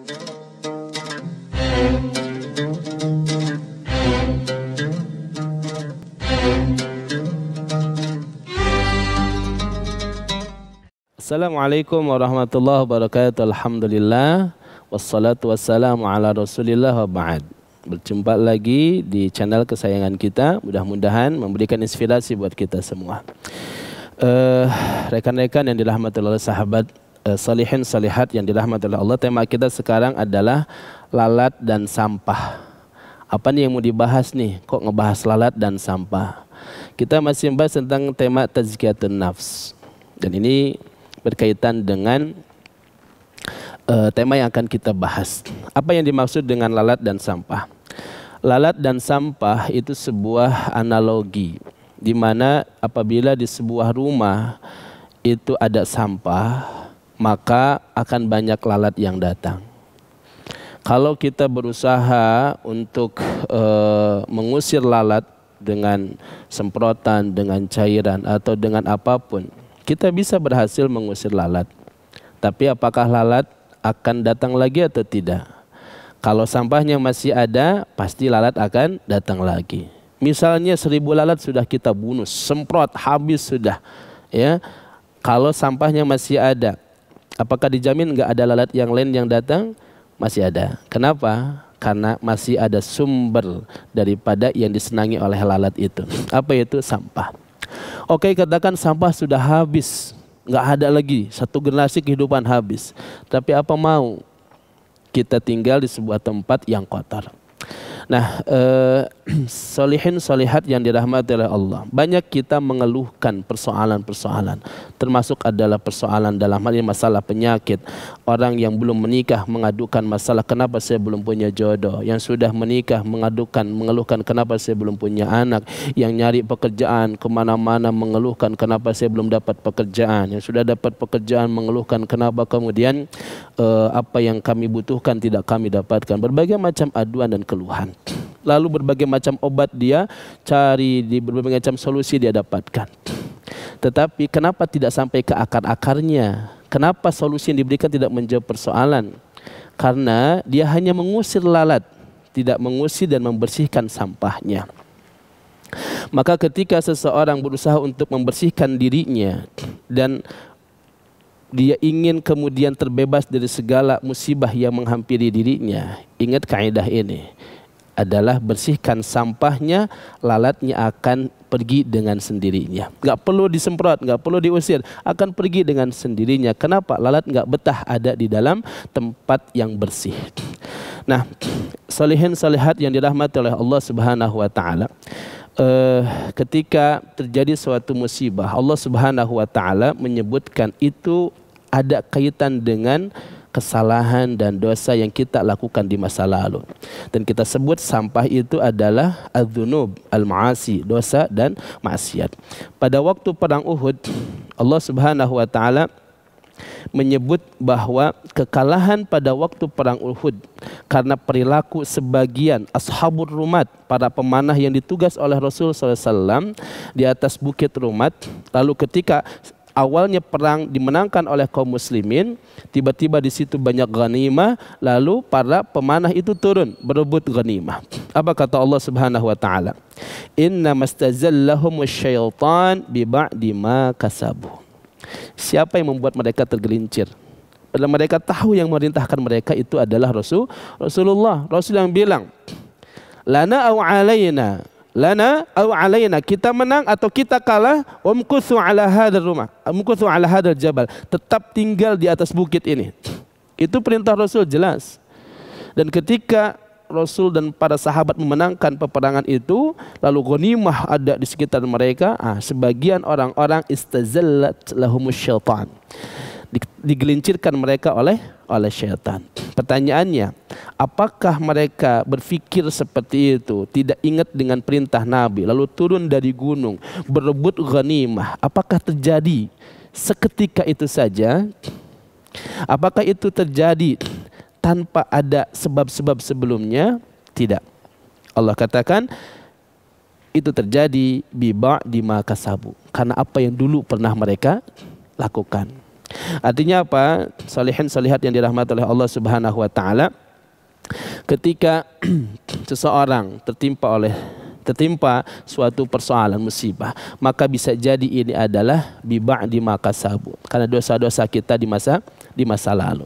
Assalamualaikum warahmatullahi wabarakatuh. Alhamdulillah wassalatu wassalamu ala Rasulillah wa ba'd. Berjumpa lagi di channel kesayangan kita. Mudah-mudahan memberikan inspirasi buat kita semua. Rekan-rekan yang dirahmati oleh sahabat, salihin salihat yang dirahmati oleh Allah, tema kita sekarang adalah lalat dan sampah. Apa nih yang mau dibahas nih? Kok ngebahas lalat dan sampah? Kita masih membahas tentang tema tazkiyatun nafs. Dan ini berkaitan dengan tema yang akan kita bahas. Apa yang dimaksud dengan lalat dan sampah? Lalat dan sampah itu sebuah analogi, di mana apabila di sebuah rumah itu ada sampah, maka akan banyak lalat yang datang. Kalau kita berusaha untuk mengusir lalat dengan semprotan, dengan cairan, atau dengan apapun, kita bisa berhasil mengusir lalat. Tapi apakah lalat akan datang lagi atau tidak? Kalau sampahnya masih ada, pasti lalat akan datang lagi. Misalnya 1000 lalat sudah kita bunuh, semprot, habis sudah. Ya, kalau sampahnya masih ada, apakah dijamin nggak ada lalat yang lain yang datang? Masih ada. Kenapa? Karena masih ada sumber daripada yang disenangi oleh lalat itu. Apa itu? Sampah. Oke, katakan sampah sudah habis, nggak ada lagi, satu generasi kehidupan habis. Tapi apa mau? Kita tinggal di sebuah tempat yang kotor. Nah, solihin solihat yang dirahmati oleh Allah, banyak kita mengeluhkan persoalan-persoalan, termasuk adalah persoalan dalam hal ini masalah penyakit. Orang yang belum menikah mengadukan masalah kenapa saya belum punya jodoh. Yang sudah menikah mengeluhkan kenapa saya belum punya anak. Yang nyari pekerjaan kemana-mana mengeluhkan kenapa saya belum dapat pekerjaan. Yang sudah dapat pekerjaan mengeluhkan kenapa kemudian apa yang kami butuhkan tidak kami dapatkan. Berbagai macam aduan dan keluhan. Lalu berbagai macam obat dia cari, di berbagai macam solusi dia dapatkan. Tetapi kenapa tidak sampai ke akar-akarnya? Kenapa solusi yang diberikan tidak menjawab persoalan? Karena dia hanya mengusir lalat, tidak mengusir dan membersihkan sampahnya. Maka ketika seseorang berusaha untuk membersihkan dirinya dan dia ingin kemudian terbebas dari segala musibah yang menghampiri dirinya, ingat kaidah ini adalah bersihkan sampahnya, lalatnya akan pergi dengan sendirinya. Nggak perlu disemprot, nggak perlu diusir, akan pergi dengan sendirinya. Kenapa? Lalat nggak betah ada di dalam tempat yang bersih. Nah, salihin salihat yang dirahmati oleh Allah Subhanahu wa Ta'ala, ketika terjadi suatu musibah, Allah Subhanahu wa Ta'ala menyebutkan itu ada kaitan dengan kesalahan dan dosa yang kita lakukan di masa lalu. Dan kita sebut sampah itu adalah adzunub, al-ma'asi, dosa dan maksiat. Pada waktu perang Uhud, Allah Subhanahu wa Ta'ala menyebut bahwa kekalahan pada waktu perang Uhud karena perilaku sebagian ashabur rumat, para pemanah yang ditugas oleh Rasul SAW di atas bukit Rumat. Lalu ketika awalnya perang dimenangkan oleh kaum muslimin, tiba-tiba di situ banyak ghanimah, lalu para pemanah itu turun berebut ghanimah. Apa kata Allah Subhanahu wa Ta'ala? Inna mastazallahumus syaitan bi ba'di ma kasabu. Siapa yang membuat mereka tergelincir? Padahal mereka tahu yang memerintahkan mereka itu adalah Rasulullah. Rasul yang bilang, lana au alaina, lana au alaina, kita menang atau kita kalah, wamkuthu ala hadzal rumah, wamkuthu ala hadzal jabal, tetap tinggal di atas bukit ini. Itu perintah Rasul jelas. Dan ketika Rasul dan para sahabat memenangkan peperangan itu, lalu ghanimah ada di sekitar mereka, sebagian orang-orang istazallat lahumus syaitan, digelincirkan mereka oleh syaitan. Pertanyaannya, apakah mereka berpikir seperti itu, tidak ingat dengan perintah Nabi, lalu turun dari gunung berebut ghanimah? Apakah terjadi seketika itu saja? Apakah itu terjadi tanpa ada sebab-sebab sebelumnya? Tidak. Allah katakan itu terjadi bi ba'di ma kasabu, karena apa yang dulu pernah mereka lakukan. Artinya apa? Salihin salihat yang dirahmati oleh Allah Subhanahu wa taala, ketika seseorang tertimpa suatu persoalan musibah, maka bisa jadi ini adalah bi ba'di ma kasabu, karena dosa-dosa kita di masa lalu.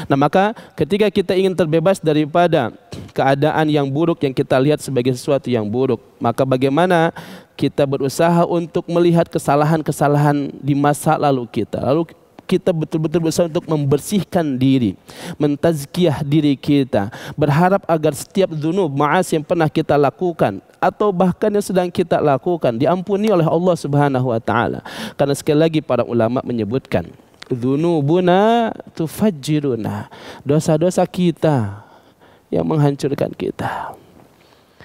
Nah, maka ketika kita ingin terbebas daripada keadaan yang buruk yang kita lihat sebagai sesuatu yang buruk, maka bagaimana kita berusaha untuk melihat kesalahan-kesalahan di masa lalu kita, lalu kita betul-betul berusaha untuk membersihkan diri, mentazkiyah diri kita, berharap agar setiap dzunub, ma'asi yang pernah kita lakukan atau bahkan yang sedang kita lakukan diampuni oleh Allah Subhanahu wa taala. Karena sekali lagi para ulama menyebutkan, dzunubuna tufajjiruna, dosa-dosa kita yang menghancurkan kita.